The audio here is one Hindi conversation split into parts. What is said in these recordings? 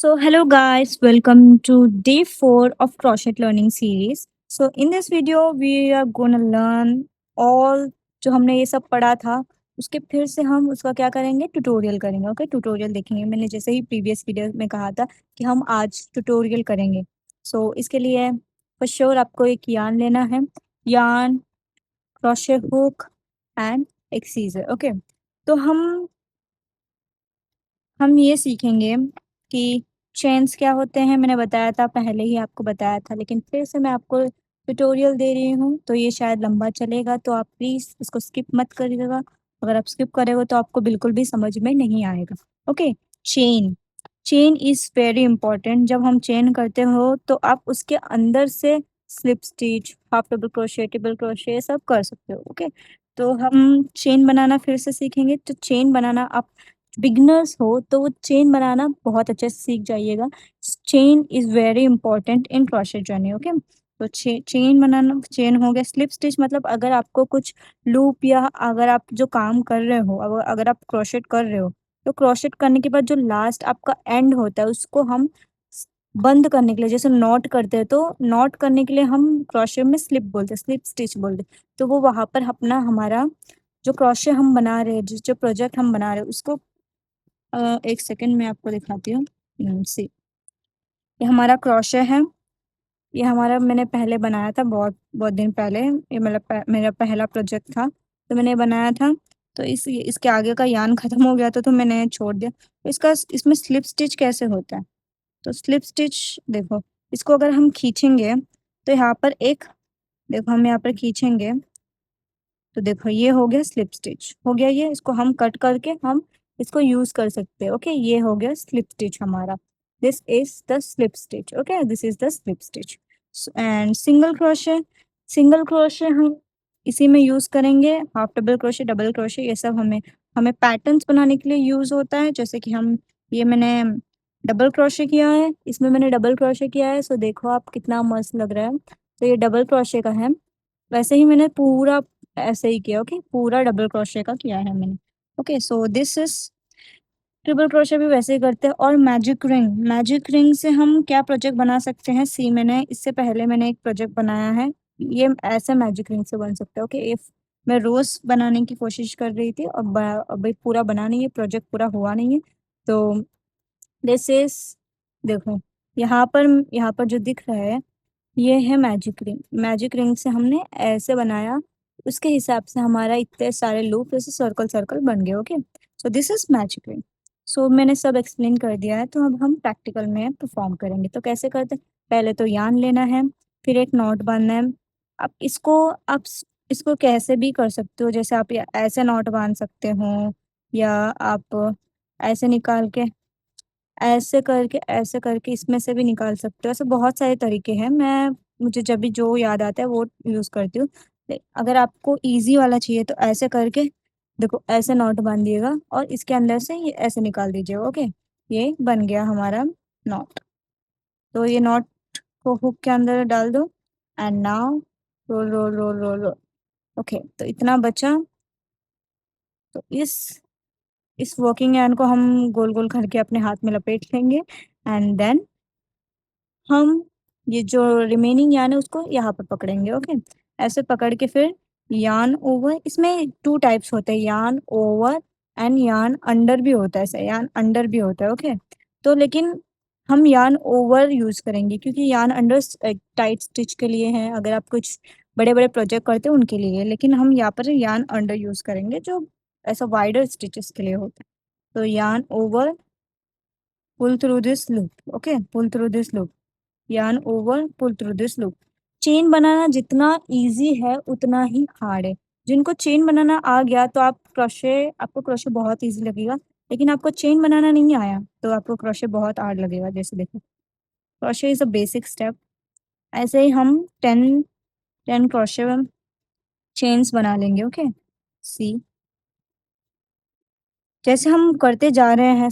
So, hello guys, welcome to day 4 of Crochet Learning Series. So, in this video, we are gonna learn all जो हमने ये सब पढ़ा था उसके फिर से हम उसका क्या करेंगे ट्यूटोरियल करेंगे। ओके, ट्यूटोरियल देखेंगे। मैंने जैसे ही प्रीवियस वीडियो में कहा था कि हम आज ट्यूटोरियल करेंगे। सो इसके लिए फॉर श्योर आपको एक यार्न लेना है, यार्न, क्रोशे हुक एंड एक सीजर। ओके, तो हम ये सीखेंगे कि चेन्स क्या होते हैं। मैंने बताया था, पहले ही आपको बताया था, लेकिन फिर से मैं आपको ट्यूटोरियल दे रही हूँ तो ये शायद लंबा चलेगा, तो आप प्लीज़ इसको स्किप मत करिएगा। अगर आप स्किप करेंगे तो आपको बिल्कुल भी समझ में नहीं आएगा। Okay, chain, chain is very important. जब हम चेन करते हो तो आप उसके अंदर से slip stitch, half double crochet, triple crochet सब कर सकते हो। ओके, तो हम चेन बनाना फिर से सीखेंगे। तो चेन बनाना आप बिगनर्स हो तो वो चेन बनाना बहुत अच्छे से सीख जाइएगा। Chain is very important in crochet journey. Okay, तो चेन बनाना, चेन हो गया। स्लिप स्टिच मतलब अगर आपको कुछ लूप या अगर आप जो काम कर रहे हो, अगर आप क्रोशेट कर रहे हो तो क्रोशेट करने के बाद जो लास्ट आपका एंड होता है उसको हम बंद करने के लिए, जैसे नॉट करते हैं तो नॉट करने के लिए हम क्रोशे में स्लिप बोलते हैं, स्लिप स्टिच बोलते हैं। तो वो वहाँ पर अपना हमारा जो क्रोशे हम बना रहे हैं, जो प्रोजेक्ट हम बना रहे हैं उसको एक सेकंड में आपको दिखाती हूँ। सी, ये हमारा क्रोशे है। ये हमारा मैंने पहले बनाया था, बहुत बहुत दिन पहले। ये मतलब मेरा पहला प्रोजेक्ट था तो मैंने बनाया था। तो इसके आगे का यान खत्म हो गया था तो मैंने छोड़ दिया। तो इसमें स्लिप स्टिच कैसे होता है, तो स्लिप स्टिच देखो, इसको अगर हम खींचेंगे तो यहाँ पर एक, देखो हम यहाँ पर खींचेंगे तो देखो ये हो गया स्लिप स्टिच, हो गया ये। इसको हम कट करके हम इसको यूज कर सकते हैं। ओके, ये हो गया स्लिप स्टिच हमारा। This is the slip stitch. Okay, this is the slip stitch. And single crochet, single crochet हम इसी में यूज करेंगे। Half double crochet, double crochet, ये सब हमें हमें पैटर्न्स बनाने के लिए यूज होता है। जैसे कि हम, ये मैंने डबल क्रोशे किया है, इसमें मैंने डबल क्रोशे किया है। सो देखो आप कितना मस्त लग रहा है। तो ये डबल क्रोशे का है। वैसे ही मैंने पूरा ऐसे ही किया। ओके, पूरा डबल क्रोशे का किया है मैंने। Okay, so this is triple crochet भी वैसे ही करते हैं। और मैजिक रिंग, मैजिक रिंग से हम क्या प्रोजेक्ट बना सकते हैं। सी, मैंने इससे पहले मैंने एक प्रोजेक्ट बनाया है, ये ऐसे मैजिक रिंग से बन सकता है। ओके, इफ मैं रोज बनाने की कोशिश कर रही थी और अभी पूरा बना नहीं है, प्रोजेक्ट पूरा हुआ नहीं है। तो दिस इज, देखो यहाँ पर जो दिख रहा है ये है मैजिक रिंग। मैजिक रिंग से हमने ऐसे बनाया, उसके हिसाब से हमारा इतने सारे लूप जैसे सर्कल सर्कल बन गए। Okay, so this is magic ring. So मैंने सब एक्सप्लेन कर दिया है, तो अब हम प्रैक्टिकल में परफॉर्म करेंगे। तो कैसे करते हैं, पहले तो यार्न लेना है, फिर एक नॉट बांधना है। आप इसको कैसे भी कर सकते हो, जैसे आप ऐसे नॉट बांध सकते हो, या आप ऐसे निकाल के, ऐसे करके इसमें से भी निकाल सकते हो। ऐसे बहुत सारे तरीके हैं, मैं मुझे जब भी जो याद आता है वो यूज़ करती हूँ। अगर आपको इजी वाला चाहिए तो ऐसे करके देखो, ऐसे नॉट बांधिएगा और इसके अंदर से ये ऐसे निकाल दीजिएगा। ओके, ये बन गया हमारा नॉट। तो ये नॉट को हुक के अंदर डाल दो and now roll roll roll roll roll. Okay, तो इतना बचा। तो इस वर्किंग एंड को हम गोल गोल करके अपने हाथ में लपेट लेंगे एंड देन हम ये जो रिमेनिंग यान है उसको यहाँ पर पकड़ेंगे। ओके, ऐसे पकड़ के फिर यान ओवर, इसमें टू टाइप्स होते हैं, यान ओवर एंड यान अंडर भी होता है। ऐसे यान अंडर भी होता है। ओके, तो लेकिन हम यान ओवर यूज करेंगे क्योंकि यान अंडर टाइट स्टिच के लिए है, अगर आप कुछ बड़े बड़े प्रोजेक्ट करते हैं उनके लिए। लेकिन हम यहाँ पर यान अंडर यूज करेंगे जो ऐसा वाइडर स्टिचेस के लिए होता है। तो yarn over, pull through this loop. Okay, pull through this loop, yarn over, pull through this loop. Chain बनाना जितना इजी है उतना ही हार्ड है। जिनको चेन बनाना आ गया तो आपको क्रोशे बहुत इजी लगेगा। लेकिन आपको चेन बनाना नहीं आया तो आपको क्रोशे बहुत हार्ड लगेगा। जैसे देखो, crochet is a basic step. ऐसे ही हम 10 क्रोशे चेन्स बना लेंगे। ओके, सी, जैसे हम करते जा रहे हैं,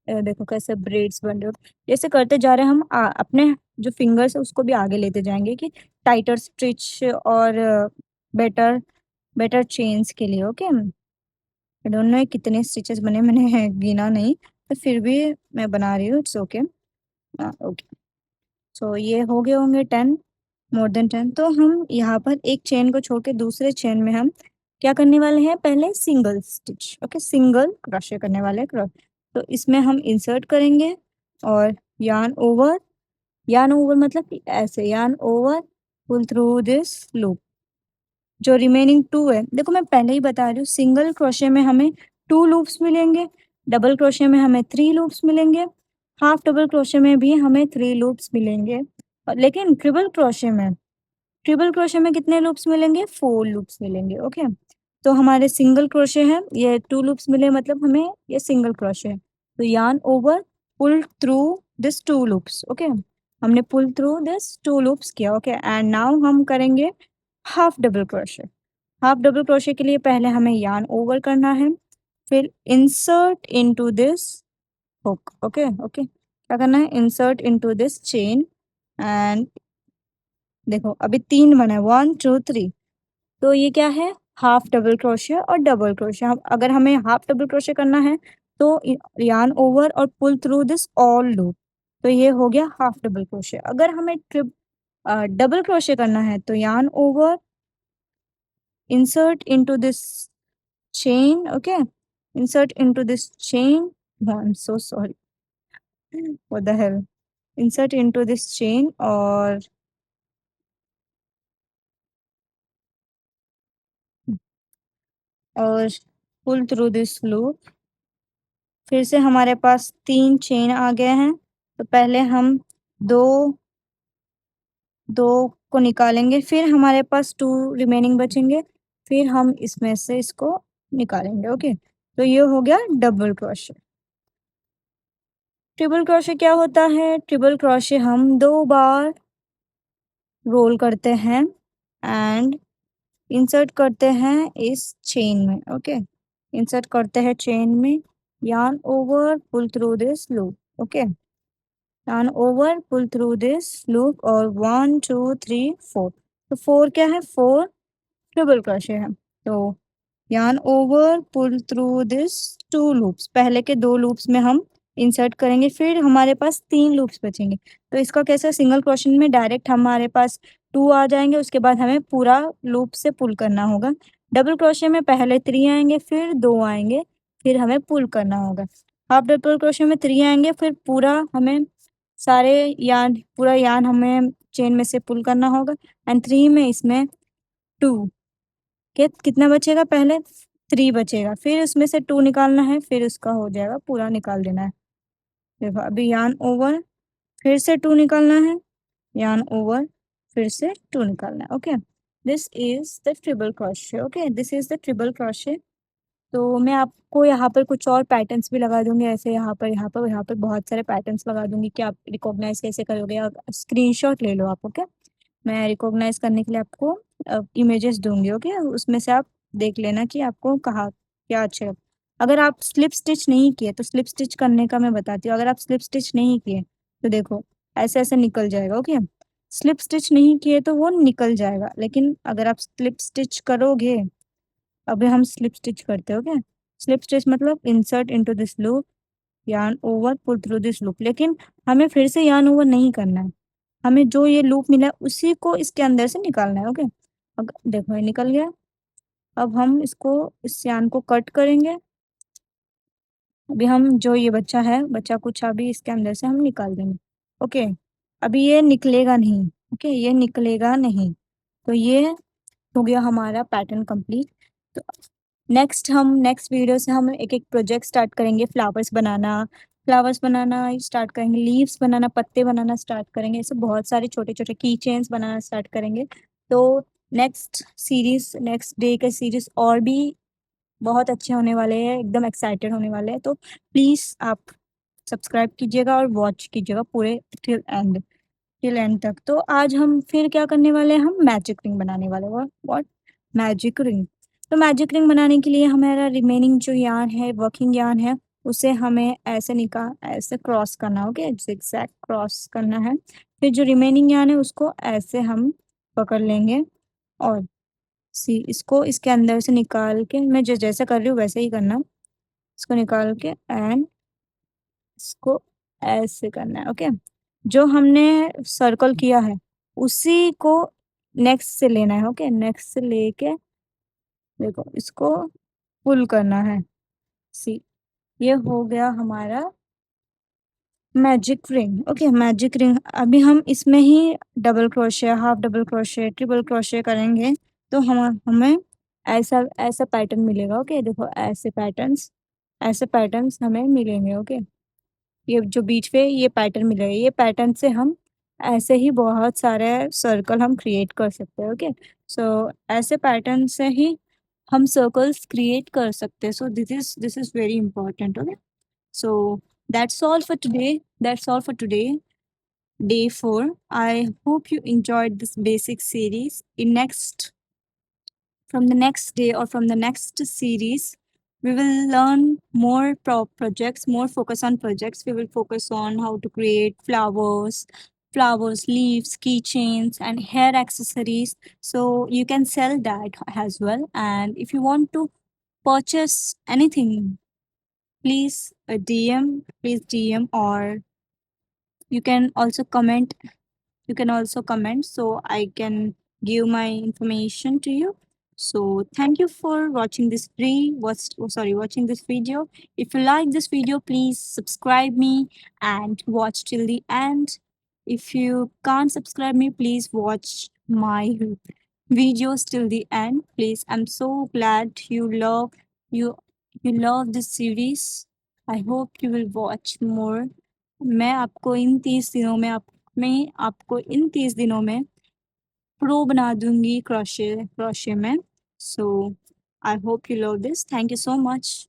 देखो कैसे ब्रेड्स बन रहे हो। जैसे करते जा रहे हैं हम अपने जो फिंगर्स है उसको भी आगे लेते जाएंगे कि टाइटर स्टिच और बेटर बेटर चेन्स के लिए। ओके, आई डोंट नो कितने स्टिचेस बने, मैंने गिना नहीं, तो फिर भी मैं बना रही हूँ। It's okay. ओके, सो ये हो गए होंगे 10, मोर देन 10। तो हम यहाँ पर एक चेन को छोड़ के दूसरे चेन में हम क्या करने वाले हैं, पहले single stitch, okay, single crochet करने वाले हैं। तो इसमें हम इंसर्ट करेंगे और यार्न ओवर मतलब कि ऐसे yarn over, pull through this loop. जो रिमेनिंग टू है, देखो मैं पहले ही बता रही हूँ, सिंगल क्रोशे में हमें 2 लूप्स मिलेंगे, डबल क्रोशे में हमें 3 लूप्स मिलेंगे, हाफ डबल क्रोशे में भी हमें 3 लूप्स मिलेंगे। लेकिन ट्रिपल क्रोशे में कितने लूप्स मिलेंगे, 4 लूप्स मिलेंगे। ओके, तो हमारे सिंगल क्रोशे है, ये 2 लूप्स मिले मतलब हमें ये सिंगल क्रोशे है। तो yarn over, pull through this 2 loops. Okay, हमने पुल थ्रू दिस 2 लूप्स किया। ओके, एंड नाउ हम करेंगे half double crochet. Half double crochet के लिए पहले हमें यार्न ओवर करना है, फिर insert into this hook. Okay okay, क्या करना है, insert into this chain. And देखो अभी 3 बना है, 1 2 3। तो ये क्या है, हाफ डबल क्रोशे और डबल क्रोशे। हम अगर हमें हाफ डबल क्रोशे करना है तो यार्न ओवर और pull through this all loop. तो ये हो गया हाफ डबल क्रोशे। अगर हमें डबल क्रोशे करना है तो yarn over, insert into this chain, okay, insert into this chain. No, I'm so sorry, what the hell, insert into this chain और pull through this loop। फिर से हमारे पास 3 चेन आ गए हैं, तो पहले हम दो दो को निकालेंगे, फिर हमारे पास 2 रिमेनिंग बचेंगे, फिर हम इसमें से इसको निकालेंगे। ओके, तो ये हो गया डबल क्रोशे। ट्रिपल क्रोशे क्या होता है, ट्रिपल क्रोशे हम 2 बार रोल करते हैं एंड इंसर्ट करते हैं इस चेन में। ओके, इंसर्ट करते हैं चेन में, yarn over, pull through this loop. Okay, yarn over, pull through this loop, और 1 2 3 4। तो 4 क्या है, 4 ट्रिपल क्रोशे है। तो yarn over, pull through this 2 loops, पहले के 2 लूप्स में हम इंसर्ट करेंगे, फिर हमारे पास 3 लूप्स बचेंगे। तो इसका कैसा, सिंगल क्रोशे में डायरेक्ट हमारे पास 2 आ जाएंगे, उसके बाद हमें पूरा लूप से पुल करना होगा। डबल क्रोशे में पहले 3 आएंगे, फिर 2 आएंगे, फिर हमें पुल करना होगा। हाफ डबल क्रोशे में 3 आएंगे, फिर पूरा हमें सारे पूरा यार्न हमें चेन में से पुल करना होगा। एंड 3 में इसमें 2 के कितना बचेगा, पहले 3 बचेगा, फिर उसमें से 2 निकालना है, फिर उसका हो जाएगा, पूरा निकाल देना है। देखो अभी यार्न ओवर, फिर से 2 निकालना है, यार्न ओवर, फिर से 2 निकालना है। Okay, this is the triple crochet. Okay, this is the triple crochet. तो मैं आपको यहाँ पर कुछ और पैटर्न्स भी लगा दूंगी, ऐसे यहाँ पर बहुत सारे पैटर्न्स लगा दूंगी कि आप रिकॉग्नाइज कैसे करोगे। स्क्रीनशॉट ले लो आप। ओके, मैं रिकॉग्नाइज करने के लिए आपको इमेजेस दूंगी। ओके, उसमें से आप देख लेना कि आपको कहाँ क्या अच्छा लगा। अगर आप स्लिप स्टिच नहीं किए तो स्लिप स्टिच करने का मैं बताती हूँ। अगर आप स्लिप स्टिच नहीं किए तो देखो ऐसे ऐसे निकल जाएगा। ओके, स्लिप स्टिच नहीं किए तो वो निकल जाएगा, लेकिन अगर आप स्लिप स्टिच करोगे, अभी हम स्लिप स्टिच करते हो क्या, स्लिप स्टिच मतलब insert into this loop, yarn over, pull through this loop. लेकिन हमें फिर से यार्न ओवर नहीं करना है, हमें जो ये लूप मिला है उसी को इसके अंदर से निकालना है। ओके, अब देखो ये निकल गया। अब हम इसको, इस यार्न को कट करेंगे। अभी हम जो ये बच्चा है, बच्चा कुछ अभी इसके अंदर से हम निकाल देंगे। ओके, अभी ये निकलेगा नहीं। ओके, ये निकलेगा नहीं। तो ये हो गया हमारा पैटर्न कंप्लीट। तो नेक्स्ट वीडियो से हम एक एक प्रोजेक्ट स्टार्ट करेंगे, फ्लावर्स बनाना स्टार्ट करेंगे, लीव्स बनाना, पत्ते बनाना स्टार्ट करेंगे, ऐसे बहुत सारे छोटे छोटे की चेन्स बनाना स्टार्ट करेंगे। तो नेक्स्ट डे के सीरीज और भी बहुत अच्छे होने वाले हैं, एकदम एक्साइटेड होने वाले हैं। तो प्लीज़ आप सब्सक्राइब कीजिएगा और वॉच कीजिएगा पूरे टिल एंड तक। तो आज हम फिर क्या करने वाले हैं, हम मैजिक रिंग बनाने वाले हैं। What, magic ring. तो मैजिक रिंग बनाने के लिए हमारा रिमेनिंग जो यार्न है, वर्किंग यार्न है, उसे हमें ऐसे क्रॉस करना है। ओके, जिगजैग क्रॉस करना है। फिर जो रिमेनिंग यार्न है उसको ऐसे हम पकड़ लेंगे, और इसको इसके अंदर से निकाल के, मैं जैसे कर रही हूँ वैसे ही करना, इसको निकाल के एंड इसको ऐसे करना है। ओके, जो हमने सर्कल किया है उसी को नेक्स्ट से लेना है। ओके, नेक्स्ट से लेके देखो इसको पुल करना है। सी, ये हो गया हमारा magic ring. Okay, magic ring. अभी हम इसमें ही double crochet, half double crochet, triple crochet करेंगे तो हम हमें ऐसा ऐसा पैटर्न मिलेगा। ओके, देखो ऐसे पैटर्न्स हमें मिलेंगे। ओके, ये जो बीच पे ये पैटर्न मिलेगा, ये पैटर्न से हम ऐसे ही बहुत सारे सर्कल हम क्रिएट कर सकते हैं। ओके, सो ऐसे पैटर्न से ही हम सर्कल्स क्रिएट कर सकते हैं। सो this is very important. Okay, so that's all for today. That's all for today, day 4. I hope you enjoyed this basic series. In next, from the next day or from the next series, we will learn more projects, more focus on projects. We will focus on how to create flowers, leaves, keychains, and hair accessories. So you can sell that as well. And if you want to purchase anything, please DM, or you can also comment. You can also comment so I can give my information to you. So thank you for watching this watching this video. If you like this video, please subscribe me and watch till the end. If you can't subscribe me, please watch my videos till the end. Please, I'm so glad you you love this series. I hope you will watch more. मैं आपको इन 30 दिनों में इन 30 दिनों में प्रो बना दूंगी क्रोशे में। So I hope you love this. Thank you so much.